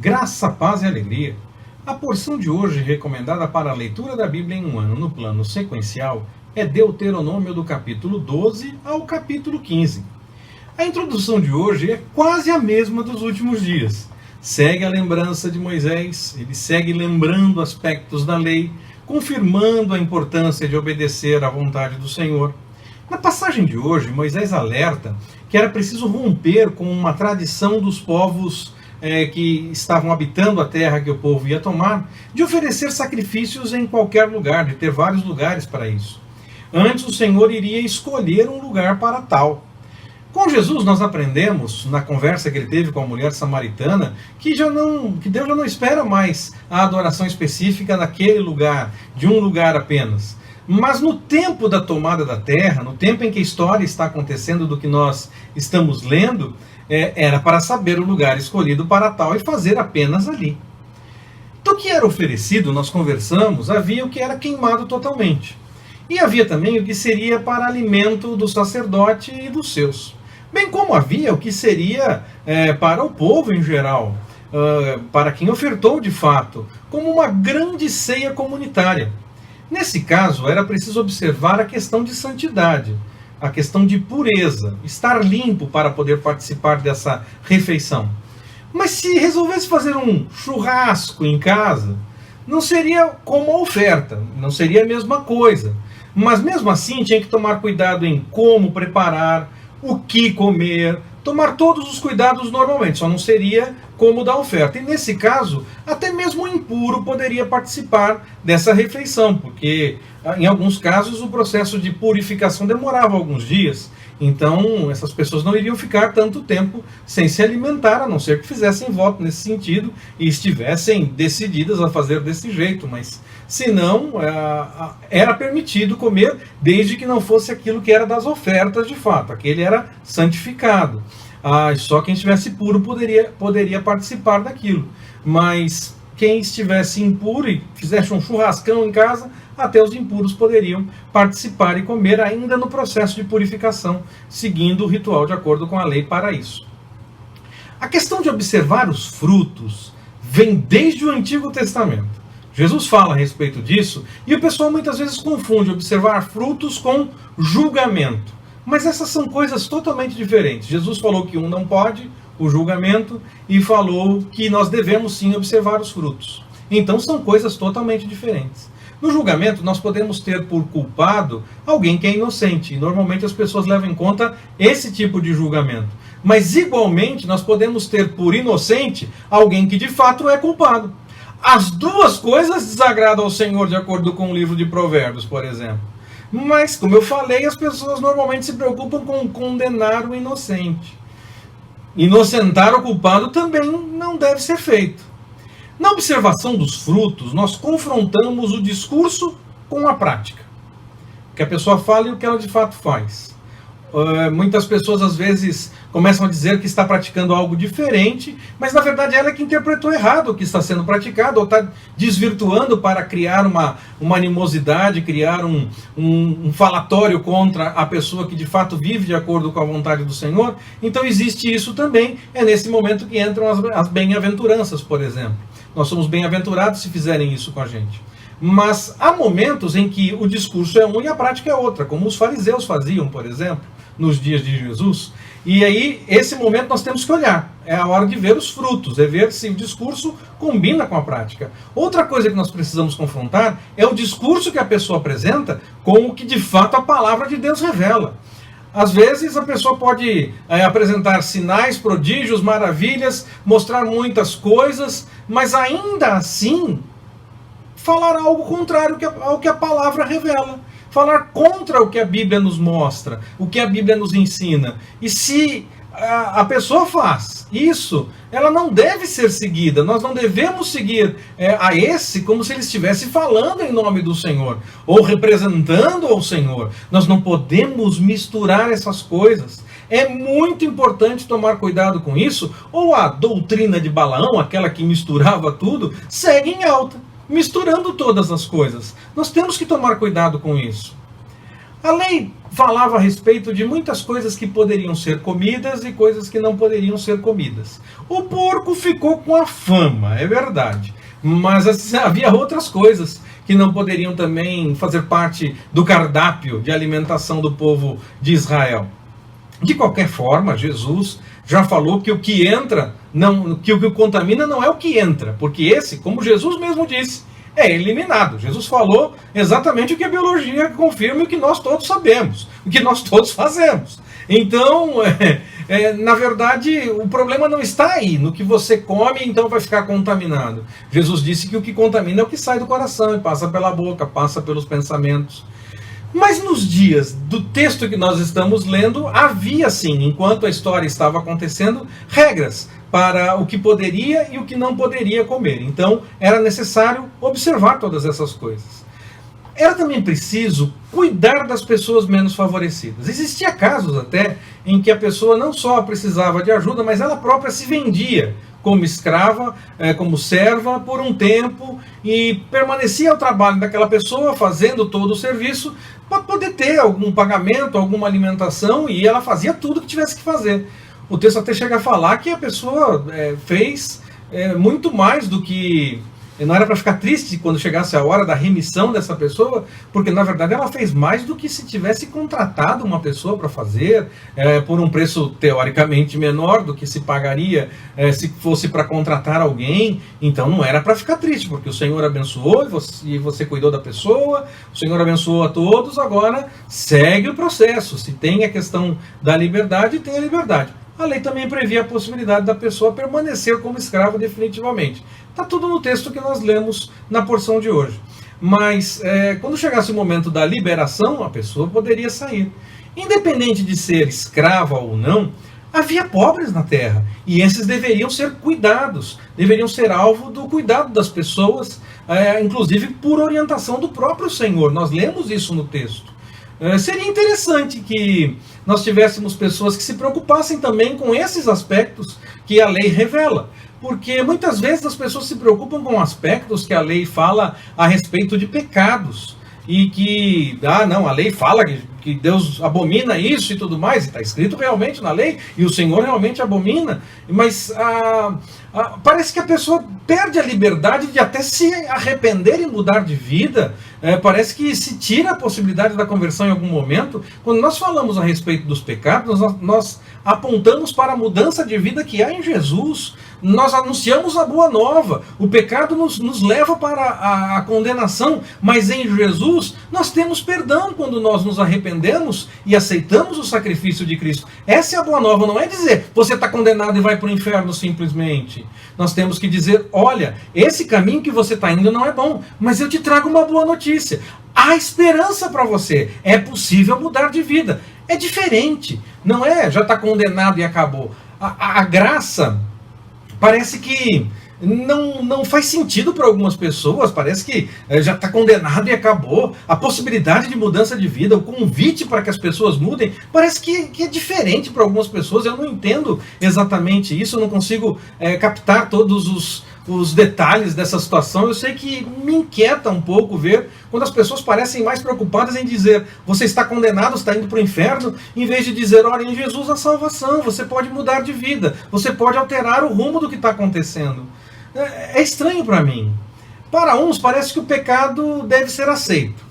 Graça, paz e alegria. A porção de hoje recomendada para a leitura da Bíblia em um ano no plano sequencial é Deuteronômio do capítulo 12 ao capítulo 15. A introdução de hoje é quase a mesma dos últimos dias. Segue a lembrança de Moisés, ele segue lembrando aspectos da lei, confirmando a importância de obedecer à vontade do Senhor. Na passagem de hoje, Moisés alerta que era preciso romper com uma tradição dos povos que estavam habitando a terra que o povo ia tomar, de oferecer sacrifícios em qualquer lugar, de ter vários lugares para isso. Antes, o Senhor iria escolher um lugar para tal. Com Jesus, nós aprendemos, na conversa que ele teve com a mulher samaritana, que Deus já não espera mais a adoração específica naquele lugar, de um lugar apenas. Mas no tempo da tomada da terra, no tempo em que a história está acontecendo do que nós estamos lendo, era para saber o lugar escolhido para tal e fazer apenas ali. Do que era oferecido, nós conversamos, havia o que era queimado totalmente. E havia também o que seria para alimento do sacerdote e dos seus. Bem como havia o que seria para o povo em geral, para quem ofertou de fato, como uma grande ceia comunitária. Nesse caso, era preciso observar a questão de santidade, a questão de pureza, estar limpo para poder participar dessa refeição. Mas se resolvesse fazer um churrasco em casa, não seria como a oferta, não seria a mesma coisa. Mas mesmo assim tinha que tomar cuidado em como preparar, o que comer, tomar todos os cuidados normalmente, só não seria como da oferta. E nesse caso, até mesmo o impuro poderia participar dessa refeição, porque em alguns casos o processo de purificação demorava alguns dias, então essas pessoas não iriam ficar tanto tempo sem se alimentar, a não ser que fizessem voto nesse sentido e estivessem decididas a fazer desse jeito, mas se não, era permitido comer desde que não fosse aquilo que era das ofertas de fato, aquele era santificado. Só quem estivesse puro poderia participar daquilo. Mas quem estivesse impuro e fizesse um churrascão em casa, até os impuros poderiam participar e comer ainda no processo de purificação, seguindo o ritual de acordo com a lei para isso. A questão de observar os frutos vem desde o Antigo Testamento. Jesus fala a respeito disso e o pessoal muitas vezes confunde observar frutos com julgamento. Mas essas são coisas totalmente diferentes. Jesus falou que um não pode, o julgamento, e falou que nós devemos sim observar os frutos. Então são coisas totalmente diferentes. No julgamento, nós podemos ter por culpado alguém que é inocente. E normalmente as pessoas levam em conta esse tipo de julgamento. Mas igualmente nós podemos ter por inocente alguém que de fato é culpado. As duas coisas desagradam ao Senhor, de acordo com o livro de Provérbios, por exemplo. Mas, como eu falei, as pessoas normalmente se preocupam com condenar o inocente. Inocentar o culpado também não deve ser feito. Na observação dos frutos, nós confrontamos o discurso com a prática. O que a pessoa fala e o que ela de fato faz. Muitas pessoas às vezes começam a dizer que está praticando algo diferente, mas na verdade ela é que interpretou errado o que está sendo praticado, ou está desvirtuando para criar uma animosidade, criar um falatório contra a pessoa que de fato vive de acordo com a vontade do Senhor. Então existe isso também, é nesse momento que entram as bem-aventuranças, por exemplo. Nós somos bem-aventurados se fizerem isso com a gente. Mas há momentos em que o discurso é um e a prática é outra, como os fariseus faziam, por exemplo, nos dias de Jesus. E aí, esse momento nós temos que olhar. É a hora de ver os frutos, é ver se o discurso combina com a prática. Outra coisa que nós precisamos confrontar é o discurso que a pessoa apresenta com o que de fato a palavra de Deus revela. Às vezes a pessoa pode apresentar sinais, prodígios, maravilhas, mostrar muitas coisas, mas ainda assim falar algo contrário ao que a palavra revela. Falar contra o que a Bíblia nos mostra, o que a Bíblia nos ensina. E se a pessoa faz isso, ela não deve ser seguida. Nós não devemos seguir a esse como se ele estivesse falando em nome do Senhor, ou representando ao Senhor. Nós não podemos misturar essas coisas. É muito importante tomar cuidado com isso, ou a doutrina de Balaão, aquela que misturava tudo, segue em alta, misturando todas as coisas. Nós temos que tomar cuidado com isso. A lei falava a respeito de muitas coisas que poderiam ser comidas e coisas que não poderiam ser comidas. O porco ficou com a fama, é verdade, mas havia outras coisas que não poderiam também fazer parte do cardápio de alimentação do povo de Israel. De qualquer forma, Jesus já falou que o que entra, que o que contamina não é o que entra, porque esse, como Jesus mesmo disse, é eliminado. Jesus falou exatamente o que a biologia confirma e o que nós todos sabemos, o que nós todos fazemos. Então, na verdade, o problema não está aí, no que você come, então vai ficar contaminado. Jesus disse que o que contamina é o que sai do coração e passa pela boca, passa pelos pensamentos. Mas nos dias do texto que nós estamos lendo, havia sim, enquanto a história estava acontecendo, regras para o que poderia e o que não poderia comer. Então, era necessário observar todas essas coisas. Era também preciso cuidar das pessoas menos favorecidas. Existia casos até em que a pessoa não só precisava de ajuda, mas ela própria se vendia como escrava, como serva, por um tempo, e permanecia ao trabalho daquela pessoa, fazendo todo o serviço, para poder ter algum pagamento, alguma alimentação, e ela fazia tudo que tivesse que fazer. O texto até chega a falar que a pessoa fez muito mais do que... Não era para ficar triste quando chegasse a hora da remissão dessa pessoa, porque na verdade ela fez mais do que se tivesse contratado uma pessoa para fazer, por um preço teoricamente menor do que se pagaria se fosse para contratar alguém. Então não era para ficar triste, porque o Senhor abençoou e você cuidou da pessoa, o Senhor abençoou a todos, agora segue o processo. Se tem a questão da liberdade, tem a liberdade. A lei também previa a possibilidade da pessoa permanecer como escravo definitivamente. Está tudo no texto que nós lemos na porção de hoje. Mas quando chegasse o momento da liberação, a pessoa poderia sair. Independente de ser escrava ou não, havia pobres na terra. E esses deveriam ser cuidados, deveriam ser alvo do cuidado das pessoas, inclusive por orientação do próprio Senhor. Nós lemos isso no texto. Seria interessante que nós tivéssemos pessoas que se preocupassem também com esses aspectos que a lei revela. Porque muitas vezes as pessoas se preocupam com aspectos que a lei fala a respeito de pecados. E que, a lei fala que Deus abomina isso e tudo mais, está escrito realmente na lei, e o Senhor realmente abomina, mas parece que a pessoa perde a liberdade de até se arrepender e mudar de vida. Parece que se tira a possibilidade da conversão em algum momento. Quando nós falamos a respeito dos pecados, nós apontamos para a mudança de vida que há em Jesus. Nós anunciamos a boa nova. O pecado nos leva para a condenação, mas em Jesus nós temos perdão quando nós nos arrependemos e aceitamos o sacrifício de Cristo. Essa é a boa nova, não é dizer você está condenado e vai para o inferno simplesmente. Nós temos que dizer, olha, esse caminho que você está indo não é bom, mas eu te trago uma boa notícia. Há esperança para você, é possível mudar de vida. É diferente, não é já está condenado e acabou. A graça parece que não faz sentido para algumas pessoas, parece que já está condenado e acabou. A possibilidade de mudança de vida, o convite para que as pessoas mudem, parece que é diferente para algumas pessoas. Eu não entendo exatamente isso, eu não consigo captar todos os detalhes dessa situação. Eu sei que me inquieta um pouco ver quando as pessoas parecem mais preocupadas em dizer você está condenado, está indo para o inferno, em vez de dizer, olha, em Jesus a salvação, você pode mudar de vida, você pode alterar o rumo do que está acontecendo. É estranho para mim. Para uns parece que o pecado deve ser aceito.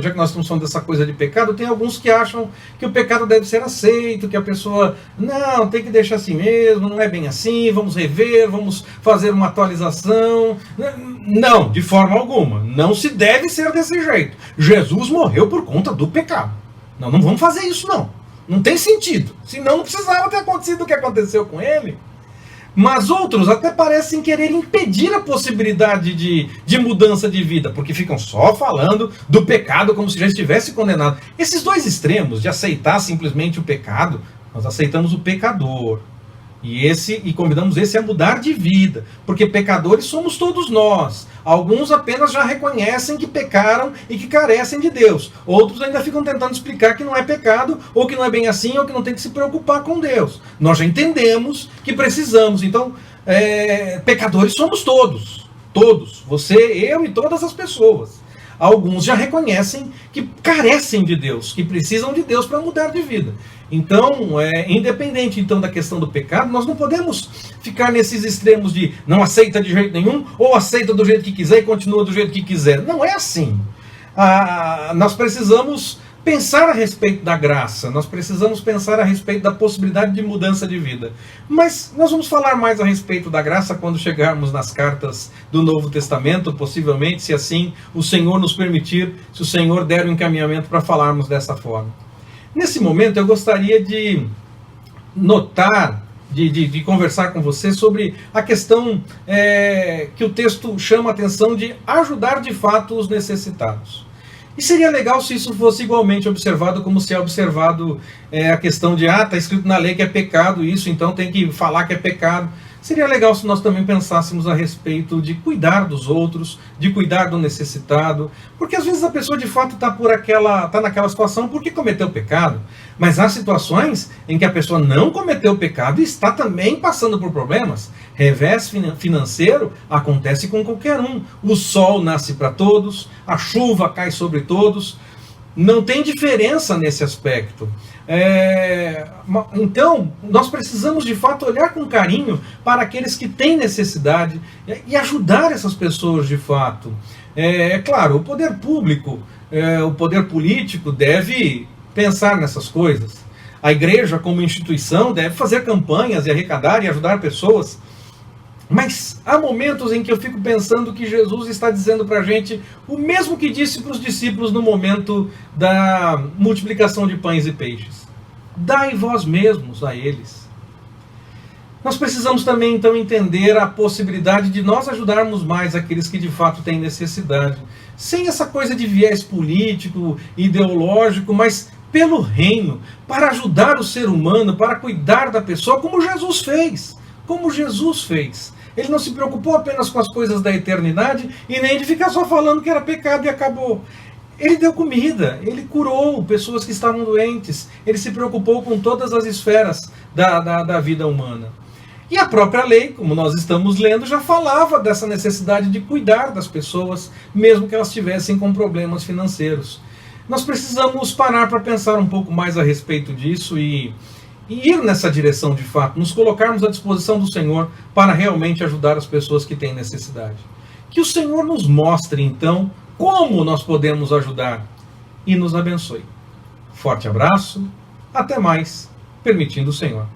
Já que nós estamos falando dessa coisa de pecado, tem alguns que acham que o pecado deve ser aceito, que a pessoa, não, tem que deixar assim mesmo, não é bem assim, vamos rever, vamos fazer uma atualização. Não, de forma alguma, não se deve ser desse jeito. Jesus morreu por conta do pecado. Não vamos fazer isso não. Não tem sentido, senão não precisava ter acontecido o que aconteceu com ele. Mas outros até parecem querer impedir a possibilidade de mudança de vida, porque ficam só falando do pecado como se já estivesse condenado. Esses dois extremos de aceitar simplesmente o pecado, nós aceitamos o pecador. E convidamos esse a mudar de vida, porque pecadores somos todos nós. Alguns apenas já reconhecem que pecaram e que carecem de Deus. Outros ainda ficam tentando explicar que não é pecado, ou que não é bem assim, ou que não tem que se preocupar com Deus. Nós já entendemos que precisamos. Então, pecadores somos todos. Todos. Você, eu e todas as pessoas. alguns já reconhecem que carecem de Deus, que precisam de Deus para mudar de vida. Então, independente então da questão do pecado, nós não podemos ficar nesses extremos de não aceita de jeito nenhum, ou aceita do jeito que quiser e continua do jeito que quiser. Não é assim. Nós precisamos pensar a respeito da graça, nós precisamos pensar a respeito da possibilidade de mudança de vida. Mas nós vamos falar mais a respeito da graça quando chegarmos nas cartas do Novo Testamento, possivelmente, se assim o Senhor nos permitir, se o Senhor der o encaminhamento para falarmos dessa forma. Nesse momento eu gostaria de notar, de conversar com você sobre a questão que o texto chama a atenção de ajudar de fato os necessitados. E seria legal se isso fosse igualmente observado como se é observado a questão de, está escrito na lei que é pecado isso, então tem que falar que é pecado. Seria legal se nós também pensássemos a respeito de cuidar dos outros, de cuidar do necessitado, porque às vezes a pessoa de fato está naquela situação porque cometeu pecado, mas há situações em que a pessoa não cometeu pecado e está também passando por problemas. Revés financeiro acontece com qualquer um. O sol nasce para todos, a chuva cai sobre todos, não tem diferença nesse aspecto. Então, nós precisamos de fato olhar com carinho para aqueles que têm necessidade e ajudar essas pessoas de fato. Claro, o poder público, o poder político deve pensar nessas coisas. A igreja, como instituição, deve fazer campanhas e arrecadar e ajudar pessoas. Mas há momentos em que eu fico pensando que Jesus está dizendo para a gente o mesmo que disse para os discípulos no momento da multiplicação de pães e peixes. Dai vós mesmos a eles. Nós precisamos também então entender a possibilidade de nós ajudarmos mais aqueles que de fato têm necessidade. Sem essa coisa de viés político, ideológico, mas pelo reino, para ajudar o ser humano, para cuidar da pessoa, como Jesus fez. Como Jesus fez. Ele não se preocupou apenas com as coisas da eternidade e nem de ficar só falando que era pecado e acabou. Ele deu comida, ele curou pessoas que estavam doentes, ele se preocupou com todas as esferas da vida humana. E a própria lei, como nós estamos lendo, já falava dessa necessidade de cuidar das pessoas, mesmo que elas estivessem com problemas financeiros. Nós precisamos parar para pensar um pouco mais a respeito disso e ir nessa direção de fato, nos colocarmos à disposição do Senhor para realmente ajudar as pessoas que têm necessidade. Que o Senhor nos mostre então como nós podemos ajudar e nos abençoe. Forte abraço, até mais, permitindo o Senhor.